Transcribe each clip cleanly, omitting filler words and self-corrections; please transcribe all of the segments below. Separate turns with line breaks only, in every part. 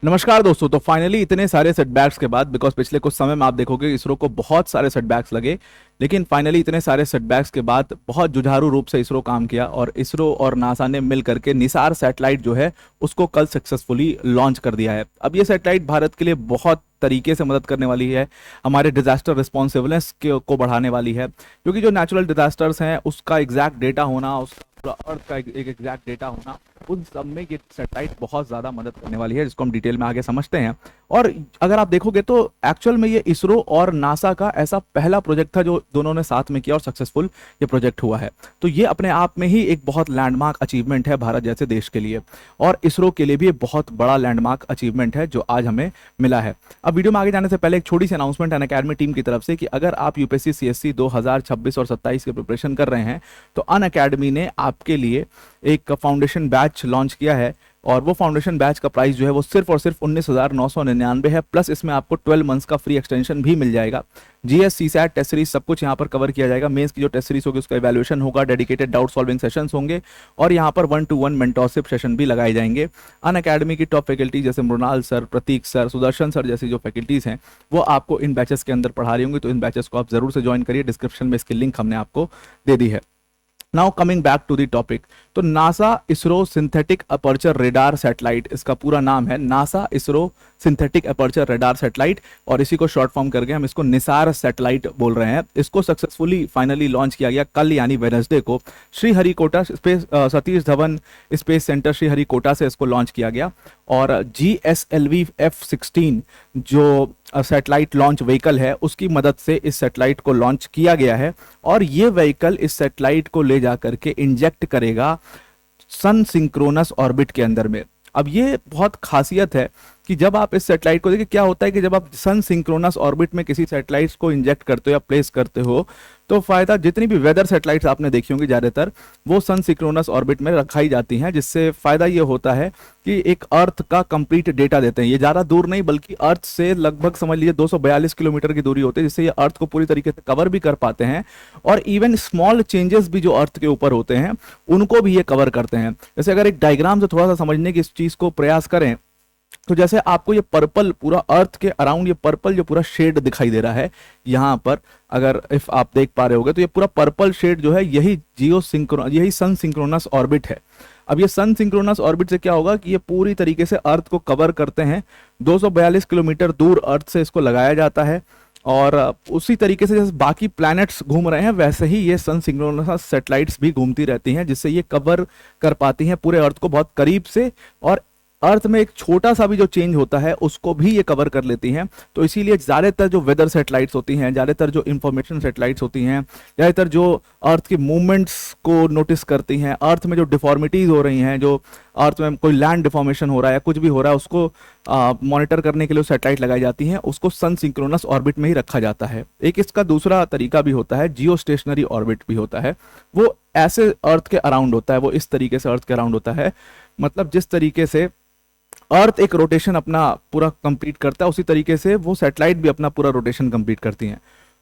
नमस्कार दोस्तों। तो फाइनली इतने सारे सेटबैक्स के बाद, बिकॉज पिछले कुछ समय में आप देखोगे इसरो को बहुत सारे सेटबैक्स लगे, लेकिन फाइनली इतने सारे सेटबैक्स के बाद बहुत जुझारू रूप से इसरो काम किया और इसरो और नासा ने मिल करके निसार सैटेलाइट जो है उसको कल सक्सेसफुली लॉन्च कर दिया है। अब ये सैटेलाइट भारत के लिए बहुत तरीके से मदद करने वाली है, हमारे डिजास्टर रिस्पॉन्सिवनेस को बढ़ाने वाली है, क्योंकि जो नेचुरल डिजास्टर्स हैं उसका एग्जैक्ट डेटा होना, उसका पूरा अर्थ का एक एग्जैक्ट डेटा होना, उन सब में ये सैटेलाइट बहुत ज़्यादा मदद करने वाली है, जिसको हम डिटेल में आगे समझते हैं। और अगर आप देखोगे तो एक्चुअल में ये इसरो और नासा का ऐसा पहला प्रोजेक्ट था जो दोनों ने साथ में किया और सक्सेसफुल ये प्रोजेक्ट हुआ है। तो ये अपने आप में ही एक बहुत लैंडमार्क अचीवमेंट है भारत जैसे देश के लिए, और इसरो के लिए भी एक बहुत बड़ा लैंडमार्क अचीवमेंट है जो आज हमें मिला है। अब वीडियो में आगे जाने से पहले एक छोटी सी अनाउंसमेंट है अनअकैडमी टीम की तरफ से कि अगर आप यूपीएससी सीएससी 2026 और 27 की प्रिपरेशन कर रहे हैं तो अनअकैडमी ने आपके लिए एक फाउंडेशन बैच लॉन्च किया है, और वो फाउंडेशन बैच का प्राइस जो है वो सिर्फ और सिर्फ 19,999 है। प्लस इसमें आपको 12 मंथ्स का फ्री एक्सटेंशन भी मिल जाएगा। जीएस सीसैट टेस्ट सीरीज सब कुछ यहाँ पर कवर किया जाएगा। मेंस की जो टेस्ट सीरीज होगी उसका इवैल्यूएशन होगा, डेडिकेटेड डाउट सॉल्विंग सेशंस होंगे, और यहाँ पर 1-to-1 मेंटोरशिप सेशन भी लगाए जाएंगे। अनअकैडमी की टॉप फैकल्टी जैसे मृणाल सर, प्रतीक सर, सुदर्शन सर जैसी जो फैकल्टीज हैं वो आपको इन बैचेस के अंदर पढ़ा रही होंगी, तो इन बैचेस को आप जरूर से ज्वाइन करिए। डिस्क्रिप्शन में इसकी लिंक हमने आपको दे दी है। Now coming back to the topic, तो NASA ISRO synthetic aperture radar satellite, इसका पूरा नाम है NASA ISRO synthetic aperture radar satellite, और इसी को शॉर्ट फॉर्म करके हम इसको निसार सैटेलाइट बोल रहे हैं। इसको सक्सेसफुली फाइनली लॉन्च किया गया कल यानी वेडनेसडे को Sriharikota space Satish Dhawan space centre Sriharikota से इसको लॉन्च किया गया। और GSLV F-16 जो सैटेलाइट लॉन्च व्हीकल है उसकी मदद से इस सैटेलाइट को लॉन्च किया गया है, और ये व्हीकल इस सैटेलाइट को ले जा करके इंजेक्ट करेगा सन सिंक्रोनस ऑर्बिट के अंदर में। अब ये बहुत खासियत है कि जब आप इस सैटेलाइट को देखिए, क्या होता है कि जब आप सन सिंक्रोनस ऑर्बिट में किसी सैटेलाइट्स को इंजेक्ट करते हो या प्लेस करते हो तो फायदा, जितनी भी वेदर सैटेलाइट्स आपने देखी होंगी ज़्यादातर वो सन सिंक्रोनस ऑर्बिट में रखाई जाती हैं, जिससे फायदा ये होता है कि एक अर्थ का कंप्लीट डेटा देते हैं। ये ज़्यादा दूर नहीं बल्कि अर्थ से लगभग समझ लीजिए 242 किलोमीटर की दूरी होती है, जिससे ये अर्थ को पूरी तरीके से कवर भी कर पाते हैं, और इवन स्मॉल चेंजेस भी जो अर्थ के ऊपर होते हैं उनको भी ये कवर करते हैं। जैसे अगर एक डायग्राम से थोड़ा सा समझने की इस चीज़ को प्रयास करें तो जैसे आपको ये पर्पल पूरा अर्थ के अराउंड, ये पर्पल जो पूरा शेड दिखाई दे रहा है यहाँ पर, अगर इफ आप देख पा रहे होगे तो ये पूरा पर्पल शेड जो है यही सन सिंक्रोनस ऑर्बिट है। अब ये सन सिंक्रोनस ऑर्बिट से क्या होगा कि ये पूरी तरीके से अर्थ को कवर करते हैं। 242 किलोमीटर दूर अर्थ से इसको लगाया जाता है, और उसी तरीके से जैसे बाकी प्लैनेट्स घूम रहे हैं वैसे ही ये सन सिंक्रोनस सैटेलाइट्स भी घूमती रहती हैं, जिससे ये कवर कर पाती हैं पूरे अर्थ को बहुत करीब से, और अर्थ में एक छोटा सा भी जो चेंज होता है उसको भी ये कवर कर लेती हैं। तो इसीलिए ज़्यादातर जो वेदर सेटेलाइट्स होती हैं, ज़्यादातर जो इंफॉर्मेशन सेटेलाइट्स होती हैं, ज़्यादातर जो अर्थ की मूवमेंट्स को नोटिस करती हैं, अर्थ में जो डिफॉर्मिटीज़ हो रही हैं, जो अर्थ में कोई लैंड डिफॉर्मेशन हो रहा है या कुछ भी हो रहा है उसको मॉनिटर करने के लिए सैटेलाइट लगाई जाती हैं, उसको सन सिंक्रोनस ऑर्बिट में ही रखा जाता है। एक इसका दूसरा तरीका भी होता है, जियो स्टेशनरी ऑर्बिट भी होता है। वो ऐसे अर्थ के अराउंड होता है, वो इस तरीके से अर्थ के अराउंड होता है, मतलब जिस तरीके से अर्थ एक रोटेशन अपना पूरा कंप्लीट करता है उसी तरीके से वो सैटेलाइट भी अपना पूरा रोटेशन कंप्लीट करती हैं।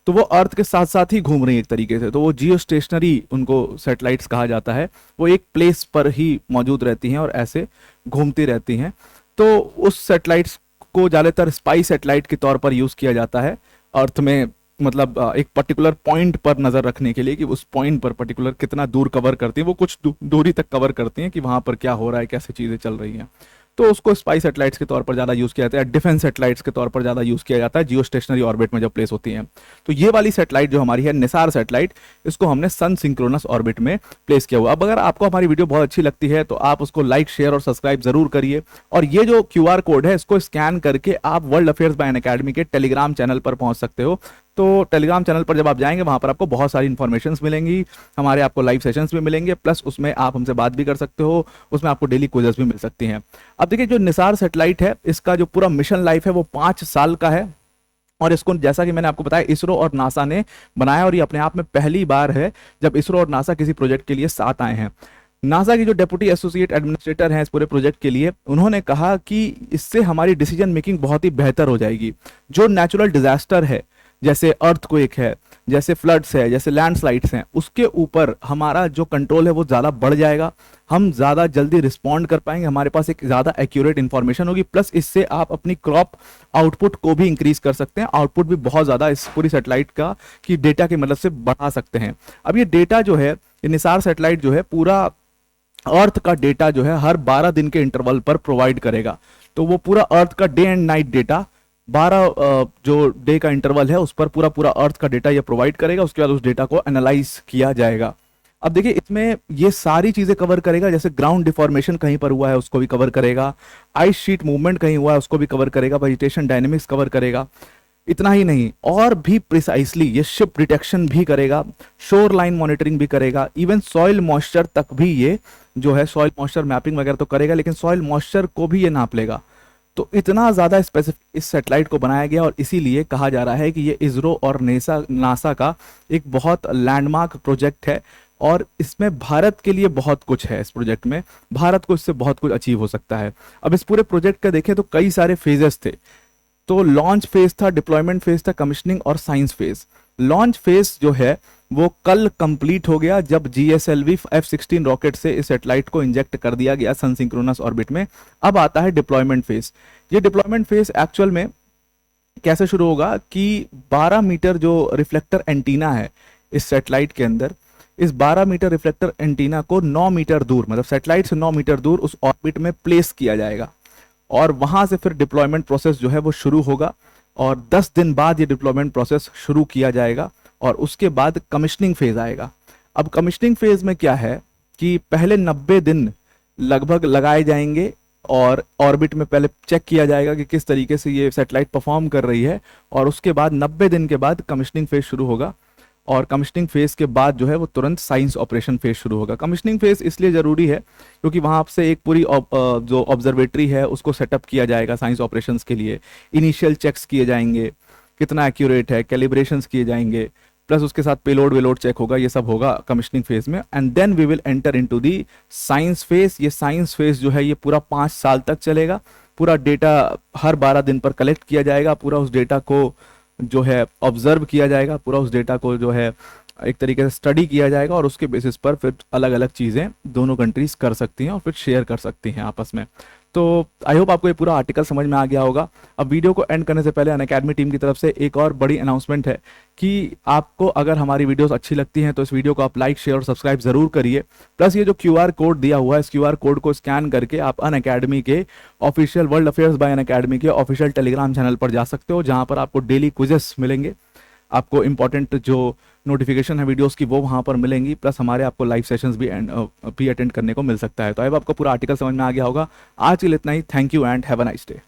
तो वो अर्थ के साथ साथ ही घूम रही है एक तरीके से, तो वो जियो स्टेशनरी उनको सैटेलाइट्स कहा जाता है। वो एक प्लेस पर ही मौजूद रहती हैं और ऐसे घूमती रहती हैं। तो उस सैटेलाइट्स को ज़्यादातर स्पाई सैटेलाइट के तौर पर यूज़ किया जाता है अर्थ में, मतलब एक पर्टिकुलर पॉइंट पर नज़र रखने के लिए कि उस पॉइंट पर पर्टिकुलर कितना दूर कवर करती है, वो कुछ दूरी तक कवर करती हैं कि वहाँ पर क्या हो रहा है, कैसे चीज़ें चल रही हैं। तो उसको स्पाई सैटेलाइट्स के तौर पर ज़्यादा यूज़ किया जाता है, डिफेंस सैटेलाइट्स के तौर पर ज़्यादा यूज़ किया जाता है जियो स्टेशनरी ऑर्बिट में जब प्लेस होती हैं। तो ये वाली सैटेलाइट जो हमारी है निसार सैटेलाइट, इसको हमने सन सिंक्रोनस ऑर्बिट में प्लेस किया हुआ। अब अगर आपको हमारी वीडियो बहुत अच्छी लगती है तो आप उसको लाइक, शेयर और सब्सक्राइब जरूर करिए, और ये जो QR कोड है इसको स्कैन करके आप वर्ल्ड अफेयर्स बाय अनअकैडमी के टेलीग्राम चैनल पर पहुंच सकते हो। तो टेलीग्राम चैनल पर जब आप जाएंगे वहां पर आपको बहुत सारी इन्फॉर्मेशंस मिलेंगी, हमारे आपको लाइव सेशंस भी मिलेंगे, प्लस उसमें आप हमसे बात भी कर सकते हो, उसमें आपको डेली क्विज़ेस भी मिल सकती हैं। अब देखिए, जो निसार सैटेलाइट है इसका जो पूरा मिशन लाइफ है वो 5 साल का है, और इसको जैसा कि मैंने आपको बताया इसरो और नासा ने बनाया, और ये अपने आप में पहली बार है जब इसरो और नासा किसी प्रोजेक्ट के लिए साथ आए हैं। नासा की जो डेप्यूटी एसोसिएट एडमिनिस्ट्रेटर हैं इस पूरे प्रोजेक्ट के लिए, उन्होंने कहा कि इससे हमारी डिसीजन मेकिंग बहुत ही बेहतर हो जाएगी। जो नेचुरल डिजास्टर है जैसे अर्थक्वेक है, जैसे फ्लड्स है, जैसे लैंडस्लाइड्स हैं, उसके ऊपर हमारा जो कंट्रोल है वो ज़्यादा बढ़ जाएगा, हम ज़्यादा जल्दी रिस्पॉन्ड कर पाएंगे, हमारे पास एक ज़्यादा एक्यूरेट इन्फॉर्मेशन होगी, प्लस इससे आप अपनी क्रॉप आउटपुट को भी इंक्रीज कर सकते हैं, आउटपुट भी बहुत ज़्यादा इस पूरी सेटेलाइट का की डेटा की मदद से बढ़ा सकते हैं। अब ये डेटा जो है, ये निसार सेटेलाइट जो है पूरा अर्थ का डेटा जो है हर 12 दिन के इंटरवल पर प्रोवाइड करेगा। तो वो पूरा अर्थ का डे एंड नाइट डेटा 12 जो डे का इंटरवल है उस पर पूरा पूरा अर्थ का डेटा ये प्रोवाइड करेगा, उसके बाद उस डेटा को एनालाइज किया जाएगा। अब देखिए इसमें ये सारी चीजें कवर करेगा, जैसे ग्राउंड डिफॉर्मेशन कहीं पर हुआ है उसको भी कवर करेगा, आइस शीट मूवमेंट कहीं हुआ है उसको भी कवर करेगा, वेजिटेशन डायनेमिक्स कवर करेगा। इतना ही नहीं, और भी प्रिसाइसली ये शिप डिटेक्शन भी करेगा, शोर लाइन मॉनिटरिंग भी करेगा, इवन सॉइल मॉइस्चर तक भी ये जो है सॉइल मॉइस्चर मैपिंग वगैरह तो करेगा, लेकिन सॉइल मॉइस्चर को भी ये नाप लेगा। तो इतना ज़्यादा स्पेसिफिक इस सेटेलाइट को बनाया गया, और इसीलिए कहा जा रहा है कि ये इसरो और नासा का एक बहुत लैंडमार्क प्रोजेक्ट है, और इसमें भारत के लिए बहुत कुछ है। इस प्रोजेक्ट में भारत को इससे बहुत कुछ अचीव हो सकता है। अब इस पूरे प्रोजेक्ट का देखें तो कई सारे फेजेस थे। तो लॉन्च फेज था, डिप्लॉयमेंट फेज था, कमिश्निंग और साइंस फेज। लॉन्च फेज जो है वो कल कंप्लीट हो गया, जब GSLV F-16 रॉकेट से इस सेटेलाइट को इंजेक्ट कर दिया गया सन सिंक्रोनस ऑर्बिट में। अब आता है डिप्लॉयमेंट फेज। ये डिप्लॉयमेंट फेज एक्चुअल में कैसे शुरू होगा कि 12 मीटर जो रिफ्लेक्टर एंटीना है इस सेटेलाइट के अंदर, इस 12 मीटर रिफ्लेक्टर एंटीना को 9 मीटर दूर, मतलब सेटेलाइट से 9 मीटर दूर उस ऑर्बिट में प्लेस किया जाएगा, और वहां से फिर डिप्लॉयमेंट प्रोसेस जो है वो शुरू होगा, और 10 दिन बाद ये डिप्लॉयमेंट प्रोसेस शुरू किया जाएगा, और उसके बाद कमिश्निंग फेज आएगा। अब कमिश्निंग फेज में क्या है कि पहले 90 दिन लगभग लगाए जाएंगे, और ऑर्बिट में पहले चेक किया जाएगा कि किस तरीके से ये सैटेलाइट परफॉर्म कर रही है, और उसके बाद 90 दिन के बाद कमिश्निंग फेज शुरू होगा, और कमिश्निंग फेज के बाद जो है वो तुरंत साइंस ऑपरेशन फेज शुरू होगा। कमिश्निंग फेज इसलिए जरूरी है क्योंकि वहां से एक पूरी जो ऑब्जर्वेटरी है उसको सेटअप किया जाएगा साइंस ऑपरेशंस के लिए, इनिशियल चेक्स किए जाएंगे, कितना एक्यूरेट है, कैलिब्रेशंस किए जाएंगे, प्लस उसके साथ पेलोड वेलोड चेक होगा, ये सब होगा कमिश्निंग फेज में। And then we will enter into the science phase. ये साइंस फेज जो है ये पूरा 5 साल तक चलेगा। पूरा डेटा हर 12 दिन पर कलेक्ट किया जाएगा, पूरा उस डेटा को जो है ऑब्जर्व किया जाएगा, पूरा उस डेटा को जो है एक तरीके से स्टडी किया जाएगा, और उसके बेसिस पर फिर अलग अलग चीज़ें दोनों कंट्रीज कर सकती हैं और फिर शेयर कर सकती हैं आपस में। तो आई होप आपको ये पूरा आर्टिकल समझ में आ गया होगा। अब वीडियो को एंड करने से पहले अनअकैडमी टीम की तरफ से एक और बड़ी अनाउंसमेंट है कि आपको अगर हमारी वीडियोस अच्छी लगती हैं तो इस वीडियो को आप लाइक, शेयर और सब्सक्राइब जरूर करिए। प्लस ये जो QR कोड दिया हुआ है, इस QR कोड को स्कैन करके आप अनअकैडमी के official world affairs bye Unacademy के ऑफिशियल टेलीग्राम चैनल पर जा सकते हो, जहाँ पर आपको डेली क्विजेस मिलेंगे, आपको इंपॉर्टेंट जो नोटिफिकेशन है वीडियोस की वो वहाँ पर मिलेंगी, प्लस हमारे आपको लाइव सेशंस भी अटेंड करने को मिल सकता है। तो अब आपको पूरा आर्टिकल समझ में आ गया होगा। आज के लिए इतना ही। Thank you and have a nice day.